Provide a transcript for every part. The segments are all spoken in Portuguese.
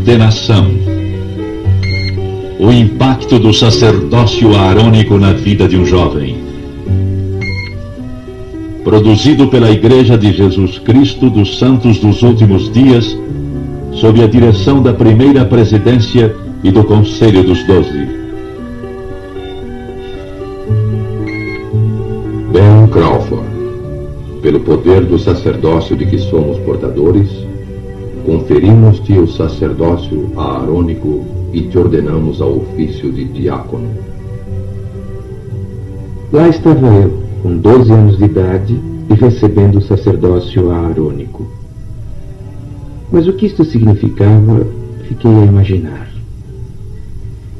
Ordenação. O impacto do sacerdócio aarônico na vida de um jovem. Produzido pela Igreja de Jesus Cristo dos Santos dos Últimos Dias, sob a direção da primeira presidência e do Conselho dos 12. Ben Crawford, pelo poder do sacerdócio de que somos portadores, conferimos-te o sacerdócio aarônico e te ordenamos ao ofício de diácono. Lá estava eu, com 12 anos de idade e recebendo o sacerdócio aarônico. Mas o que isto significava, fiquei a imaginar.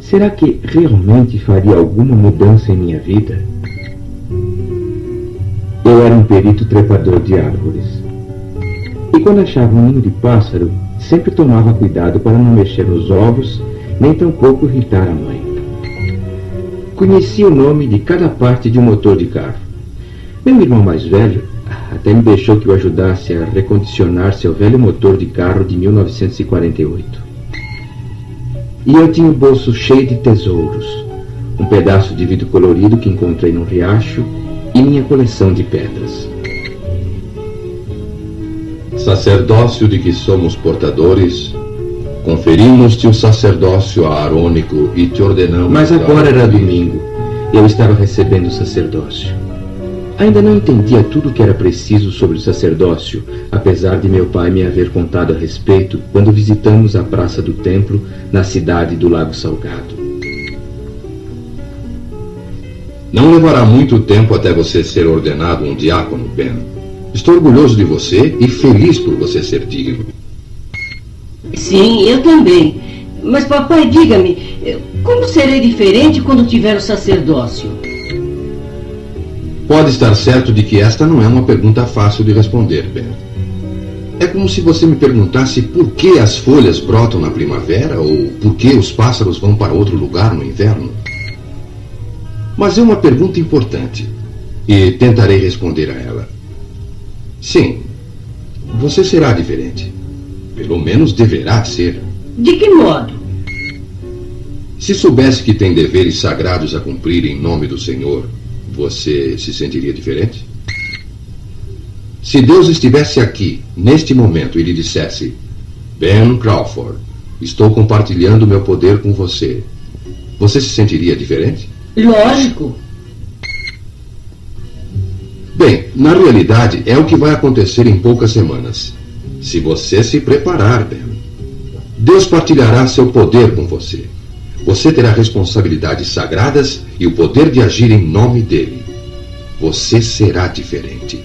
Será que realmente faria alguma mudança em minha vida? Eu era um perito trepador de árvores. E quando achava um ninho de pássaro, sempre tomava cuidado para não mexer nos ovos, nem tampouco irritar a mãe. Conhecia o nome de cada parte de um motor de carro. Meu irmão mais velho até me deixou que o ajudasse a recondicionar seu velho motor de carro de 1948. E eu tinha o bolso cheio de tesouros, um pedaço de vidro colorido que encontrei num riacho e minha coleção de pedras. Sacerdócio de que somos portadores, conferimos-te o sacerdócio aarônico e te ordenamos... Mas agora era domingo e eu estava recebendo o sacerdócio. Ainda não entendia tudo o que era preciso sobre o sacerdócio, apesar de meu pai me haver contado a respeito quando visitamos a Praça do Templo, na cidade do Lago Salgado. Não levará muito tempo até você ser ordenado um diácono, Ben. Estou orgulhoso de você e feliz por você ser digno. Sim, eu também. Mas, papai, diga-me, como serei diferente quando tiver o sacerdócio? Pode estar certo de que esta não é uma pergunta fácil de responder, Ben. É como se você me perguntasse por que as folhas brotam na primavera ou por que os pássaros vão para outro lugar no inverno. Mas é uma pergunta importante e tentarei responder a ela. Sim, você será diferente. Pelo menos deverá ser. De que modo? Se soubesse que tem deveres sagrados a cumprir em nome do Senhor, você se sentiria diferente? Se Deus estivesse aqui, neste momento, e lhe dissesse: Ben Crawford, estou compartilhando meu poder com você, você se sentiria diferente? Lógico. Bem, na realidade, é o que vai acontecer em poucas semanas. Se você se preparar, Ben. Deus partilhará seu poder com você. Você terá responsabilidades sagradas e o poder de agir em nome dele. Você será diferente.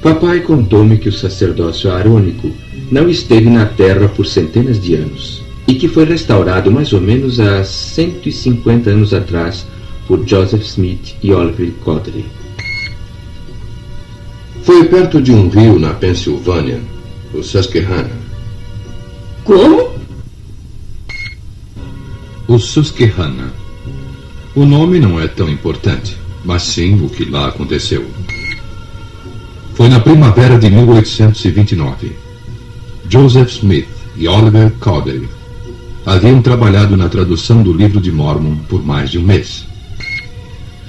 Papai contou-me que o sacerdócio aarônico não esteve na terra por centenas de anos e que foi restaurado mais ou menos há 150 anos atrás por Joseph Smith e Oliver Cowdery. Foi perto de um rio na Pensilvânia, o Susquehanna. Como? O Susquehanna. O nome não é tão importante, mas sim o que lá aconteceu. Foi na primavera de 1829. Joseph Smith e Oliver Cowdery haviam trabalhado na tradução do livro de Mórmon por mais de um mês.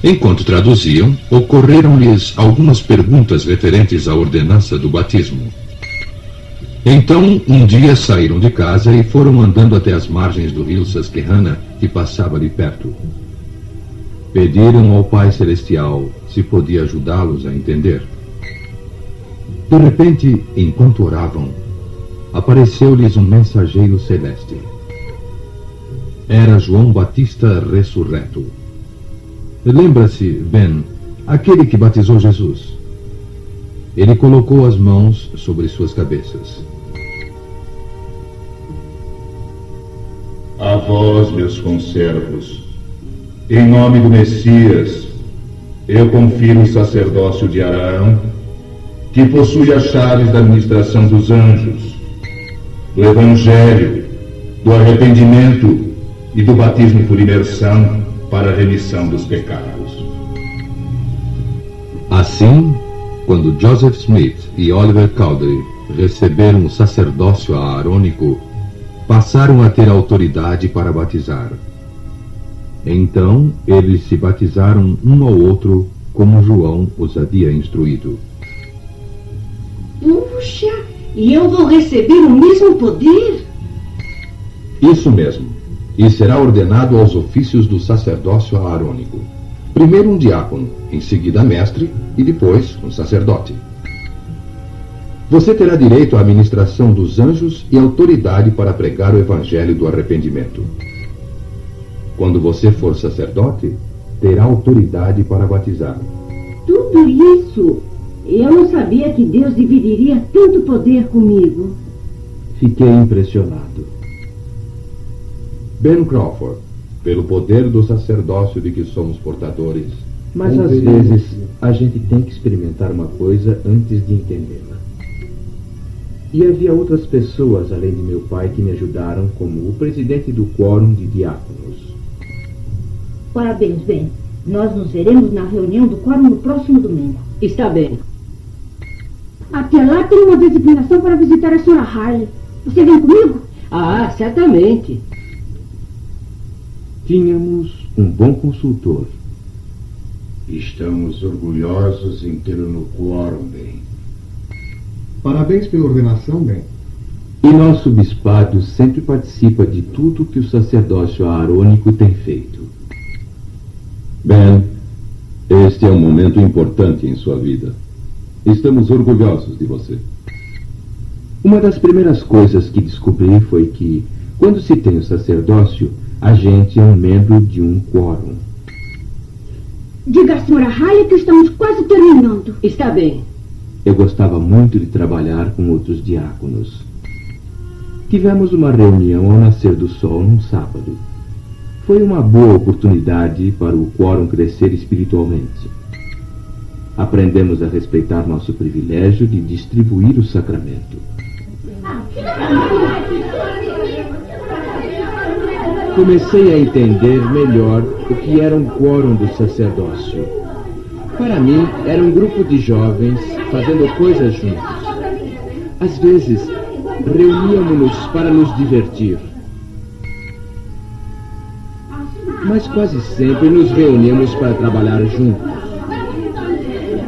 Enquanto traduziam, ocorreram-lhes algumas perguntas referentes à ordenança do batismo. Então, um dia saíram de casa e foram andando até as margens do rio Susquehanna, que passava ali perto. Pediram ao Pai Celestial se podia ajudá-los a entender. De repente, enquanto oravam, apareceu-lhes um mensageiro celeste. Era João Batista ressurreto. Lembra-se, Ben, aquele que batizou Jesus. Ele colocou as mãos sobre suas cabeças. A vós, meus conservos, em nome do Messias, eu confiro o sacerdócio de Arão, que possui as chaves da administração dos anjos, do Evangelho, do arrependimento e do batismo por imersão para a remissão dos pecados. Assim, quando Joseph Smith e Oliver Cowdery receberam o sacerdócio aarônico, passaram a ter autoridade para batizar. Então eles se batizaram um ao outro, como João os havia instruído. Puxa, e eu vou receber o mesmo poder? Isso mesmo. E será ordenado aos ofícios do sacerdócio aarônico. Primeiro um diácono, em seguida mestre e depois um sacerdote. Você terá direito à administração dos anjos e autoridade para pregar o evangelho do arrependimento. Quando você for sacerdote, terá autoridade para batizar. Tudo isso? Eu não sabia que Deus dividiria tanto poder comigo. Fiquei impressionado. Ben Crawford, pelo poder do sacerdócio de que somos portadores. Mas às vezes a gente tem que experimentar uma coisa antes de entendê-la. E havia outras pessoas além de meu pai que me ajudaram, como o presidente do quórum de diáconos. Parabéns, Ben. Nós nos veremos na reunião do quórum no próximo domingo. Está bem. Até lá tem uma designação para visitar a Sra. Harley. Você vem comigo? Ah, certamente. Tínhamos um bom consultor. Estamos orgulhosos em tê-lo no quórum, Ben. Parabéns pela ordenação, Ben. E nosso bispado sempre participa de tudo que o sacerdócio aarônico tem feito. Ben, este é um momento importante em sua vida. Estamos orgulhosos de você. Uma das primeiras coisas que descobri foi que, quando se tem o sacerdócio, a gente é um membro de um quórum. Diga à Sra. Harley que estamos quase terminando. Está bem. Eu gostava muito de trabalhar com outros diáconos. Tivemos uma reunião ao nascer do sol num sábado. Foi uma boa oportunidade para o quórum crescer espiritualmente. Aprendemos a respeitar nosso privilégio de distribuir o sacramento. Comecei a entender melhor o que era um quórum do sacerdócio. Para mim, era um grupo de jovens fazendo coisas juntos. Às vezes, reuníamos-nos para nos divertir. Mas quase sempre nos reuníamos para trabalhar juntos.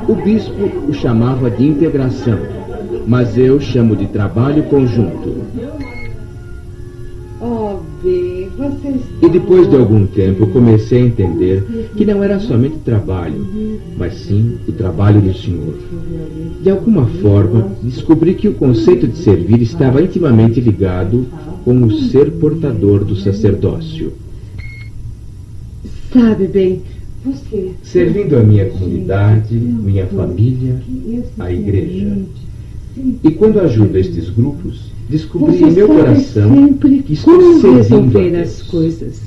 O bispo o chamava de integração, mas eu chamo de trabalho conjunto. Oh, B, você está... E depois de algum tempo comecei a entender que não era somente trabalho, mas sim o trabalho do Senhor. De alguma forma, descobri que o conceito de servir estava intimamente ligado com o ser portador do sacerdócio. Sabe, bem, você... Servindo a minha comunidade, minha família, a igreja. E quando ajudo estes grupos, descobri em meu coração sempre que estou como servindo resolver a as Deus. coisas.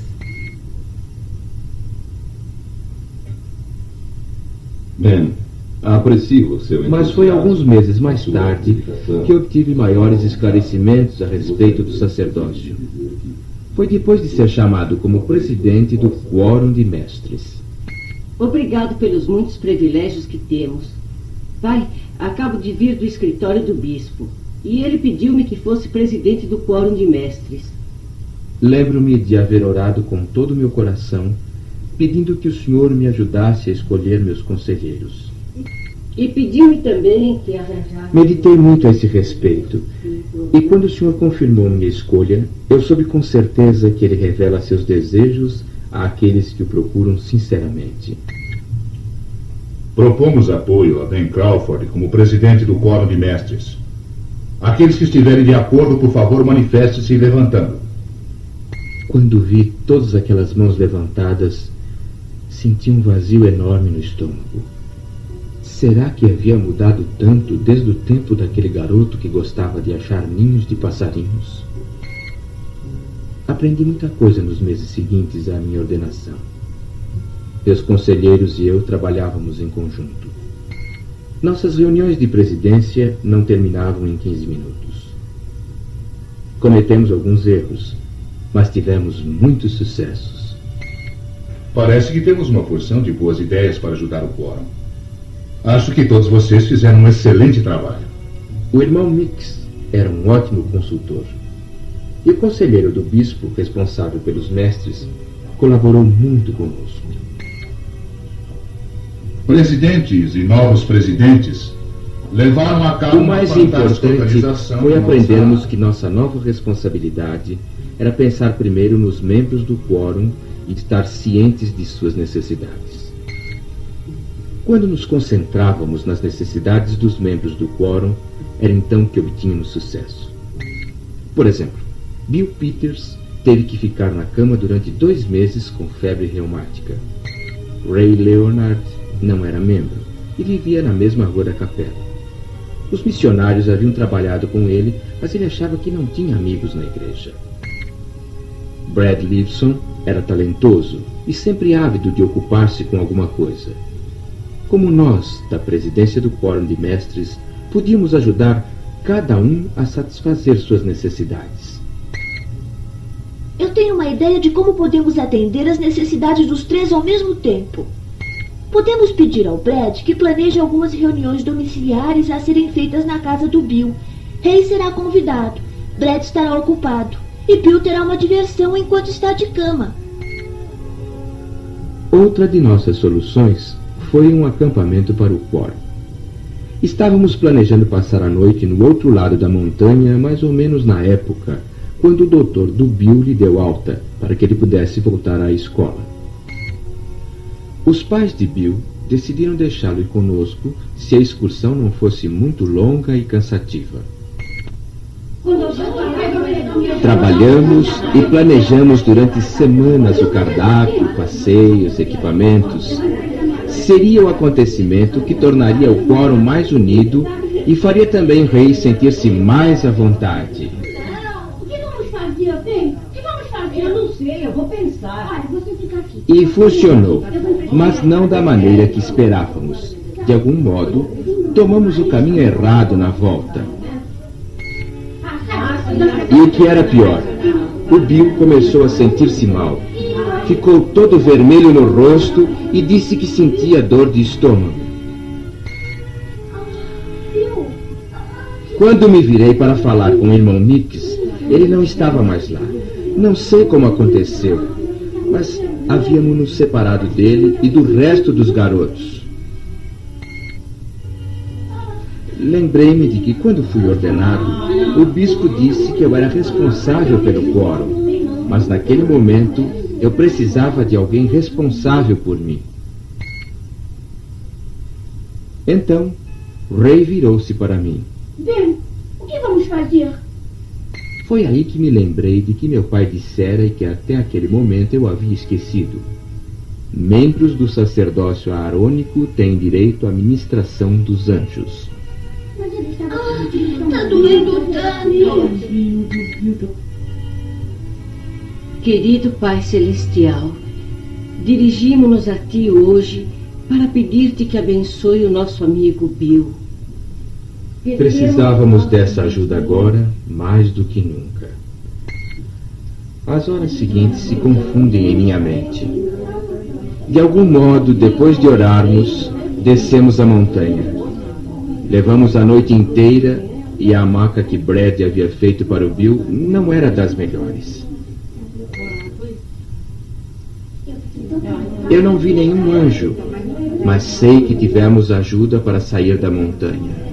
Ben, aprecio o seu Mas foi entusiasmo, alguns meses mais sua tarde dedicação. que obtive maiores esclarecimentos a respeito do sacerdócio. Foi depois de ser chamado como presidente do quórum de mestres. Obrigado pelos muitos privilégios que temos. Pai, acabo de vir do escritório do bispo. E ele pediu-me que fosse presidente do quórum de mestres. Lembro-me de haver orado com todo o meu coração, pedindo que o Senhor me ajudasse a escolher meus conselheiros. E pediu-me também que arranjasse... Meditei muito a esse respeito, e quando o Senhor confirmou minha escolha, eu soube com certeza que Ele revela seus desejos àqueles que o procuram sinceramente. Propomos apoio a Ben Crawford como presidente do quórum de mestres. Aqueles que estiverem de acordo, por favor, manifeste-se levantando. Quando vi todas aquelas mãos levantadas, senti um vazio enorme no estômago. Será que havia mudado tanto desde o tempo daquele garoto que gostava de achar ninhos de passarinhos? Aprendi muita coisa nos meses seguintes à minha ordenação. Meus conselheiros e eu trabalhávamos em conjunto. Nossas reuniões de presidência não terminavam em 15 minutos. Cometemos alguns erros, mas tivemos muitos sucessos. Parece que temos uma porção de boas ideias para ajudar o quórum. Acho que todos vocês fizeram um excelente trabalho. O irmão Mix era um ótimo consultor. E o conselheiro do bispo, responsável pelos mestres, colaborou muito conosco. Presidentes e novos presidentes levaram a cabo O mais uma fantástica importante organização foi de aprendermos que nossa nova responsabilidade era pensar primeiro nos membros do quórum e estar cientes de suas necessidades. Quando nos concentrávamos nas necessidades dos membros do quórum, era então que obtínhamos sucesso. Por exemplo, Bill Peters teve que ficar na cama durante 2 meses com febre reumática. Ray Leonard não era membro e vivia na mesma rua da capela. Os missionários haviam trabalhado com ele, mas ele achava que não tinha amigos na igreja. Brad Leveson era talentoso e sempre ávido de ocupar-se com alguma coisa. Como nós, da presidência do Quórum de Mestres, podíamos ajudar cada um a satisfazer suas necessidades. Eu tenho uma ideia de como podemos atender as necessidades dos 3 ao mesmo tempo. Podemos pedir ao Brad que planeje algumas reuniões domiciliares a serem feitas na casa do Bill. Ray será convidado, Brad estará ocupado e Bill terá uma diversão enquanto está de cama. Outra de nossas soluções foi um acampamento para o quórum. Estávamos planejando passar a noite no outro lado da montanha, mais ou menos na época quando o doutor do Bill lhe deu alta para que ele pudesse voltar à escola. Os pais de Bill decidiram deixá-lo ir conosco se a excursão não fosse muito longa e cansativa. Trabalhamos e planejamos durante semanas o cardápio, passeios, equipamentos. Seria o acontecimento que tornaria o quórum mais unido e faria também Ray sentir-se mais à vontade. O que vamos fazer, bem? O que vamos fazer? Eu não sei, eu vou pensar. Você fica aqui. E funcionou, mas não da maneira que esperávamos. De algum modo, tomamos o caminho errado na volta. E o que era pior, o Bill começou a sentir-se mal. Ficou todo vermelho no rosto e disse que sentia dor de estômago. Quando me virei para falar com o irmão Mix, ele não estava mais lá. Não sei como aconteceu, mas havíamos nos separado dele e do resto dos garotos. Lembrei-me de que, quando fui ordenado, o bispo disse que eu era responsável pelo quórum, mas naquele momento eu precisava de alguém responsável por mim. Então, Ray virou-se para mim. Ben, o que vamos fazer? Foi aí que me lembrei de que meu pai dissera e que até aquele momento eu havia esquecido. Membros do sacerdócio aarônico têm direito à ministração dos anjos. Tá doendo tanto. Querido Pai Celestial, dirigimos-nos a Ti hoje para pedir-te que abençoe o nosso amigo Bill. Precisávamos dessa ajuda agora, mais do que nunca. As horas seguintes se confundem em minha mente. De algum modo, depois de orarmos, descemos a montanha. Levamos a noite inteira e a hamaca que Brad havia feito para o Bill não era das melhores. Eu não vi nenhum anjo, mas sei que tivemos ajuda para sair da montanha.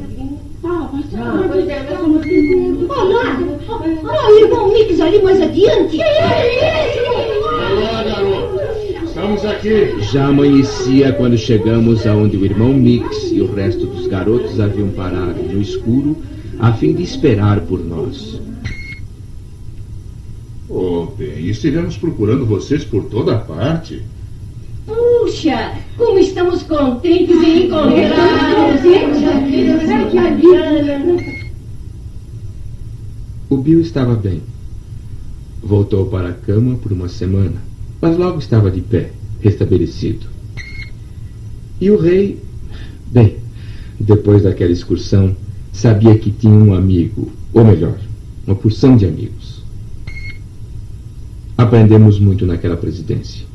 Olha o irmão Mix ali mais adiante. Olá, garoto. Estamos aqui. Já amanhecia quando chegamos aonde o irmão Mix e o resto dos garotos haviam parado no escuro a fim de esperar por nós. Oh, bem, estivemos procurando vocês por toda parte. Puxa, como estamos contentes em encontrá-los. O Bill estava bem. Voltou para a cama por uma semana, mas logo estava de pé, restabelecido. E o rei, bem, depois daquela excursão, sabia que tinha um amigo, ou melhor, uma porção de amigos. Aprendemos muito naquela presidência.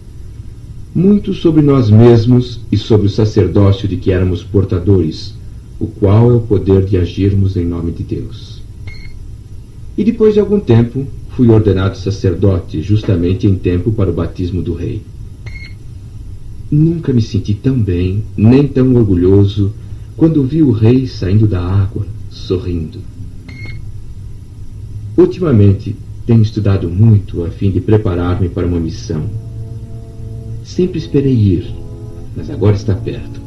Muito sobre nós mesmos e sobre o sacerdócio de que éramos portadores, o qual é o poder de agirmos em nome de Deus. E depois de algum tempo, fui ordenado sacerdote, justamente em tempo para o batismo do rei. Nunca me senti tão bem, nem tão orgulhoso, quando vi o rei saindo da água, sorrindo. Ultimamente, tenho estudado muito a fim de preparar-me para uma missão. Sempre esperei ir, mas agora está perto.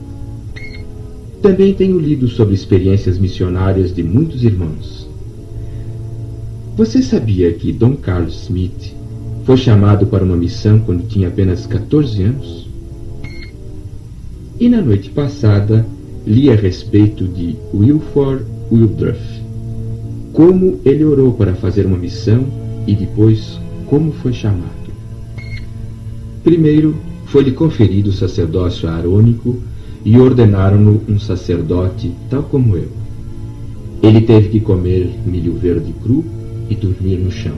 Também tenho lido sobre experiências missionárias de muitos irmãos. Você sabia que Dom Carlos Smith foi chamado para uma missão quando tinha apenas 14 anos? E na noite passada, li a respeito de Wilford Woodruff, como ele orou para fazer uma missão e depois como foi chamado. Primeiro, foi-lhe conferido o sacerdócio aarônico e ordenaram-no um sacerdote tal como eu. Ele teve que comer milho verde cru e dormir no chão.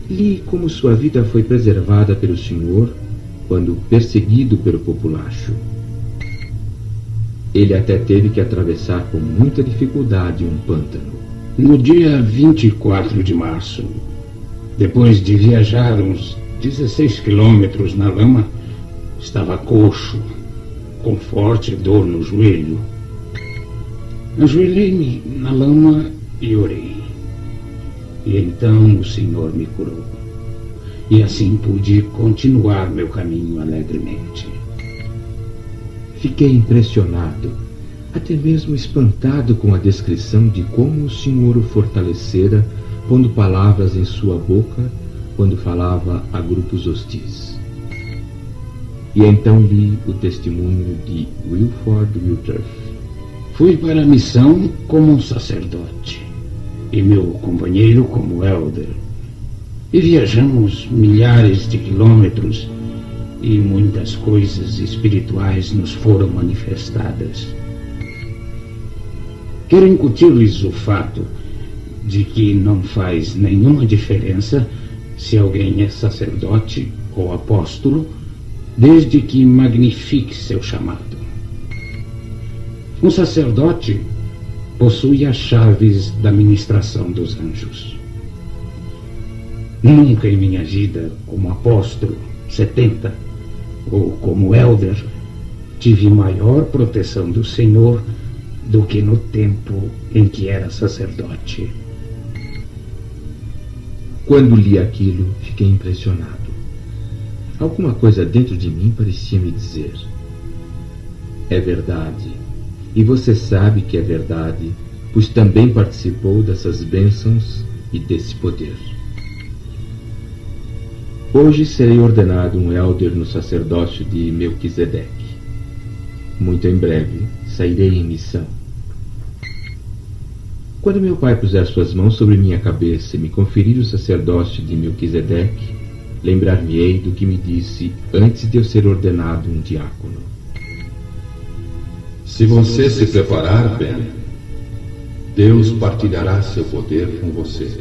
Li como sua vida foi preservada pelo Senhor quando perseguido pelo populacho. Ele até teve que atravessar com muita dificuldade um pântano. No dia 24 de março, depois de viajar uns 16 quilômetros na lama, estava coxo, com forte dor no joelho. Ajoelhei-me na lama e orei. E então o Senhor me curou. E assim pude continuar meu caminho alegremente. Fiquei impressionado, até mesmo espantado com a descrição de como o Senhor o fortalecera, pondo palavras em sua boca quando falava a grupos hostis. E então li o testemunho de Wilford Woodruff. Fui para a missão como um sacerdote e meu companheiro como elder. E viajamos milhares de quilômetros e muitas coisas espirituais nos foram manifestadas. Quero incutir-lhes o fato de que não faz nenhuma diferença se alguém é sacerdote ou apóstolo, desde que magnifique seu chamado. Um sacerdote possui as chaves da ministração dos anjos. Nunca em minha vida, como apóstolo, 70, ou como elder, tive maior proteção do Senhor do que no tempo em que era sacerdote. Quando li aquilo, fiquei impressionado. Alguma coisa dentro de mim parecia me dizer: é verdade, e você sabe que é verdade, pois também participou dessas bênçãos e desse poder. Hoje serei ordenado um elder no sacerdócio de Melquisedeque. Muito em breve sairei em missão. Quando meu pai puser suas mãos sobre minha cabeça e me conferir o sacerdócio de Melquisedeque, lembrar-me-ei do que me disse antes de eu ser ordenado um diácono. Se você se preparar, Ben, Deus partilhará seu poder com você.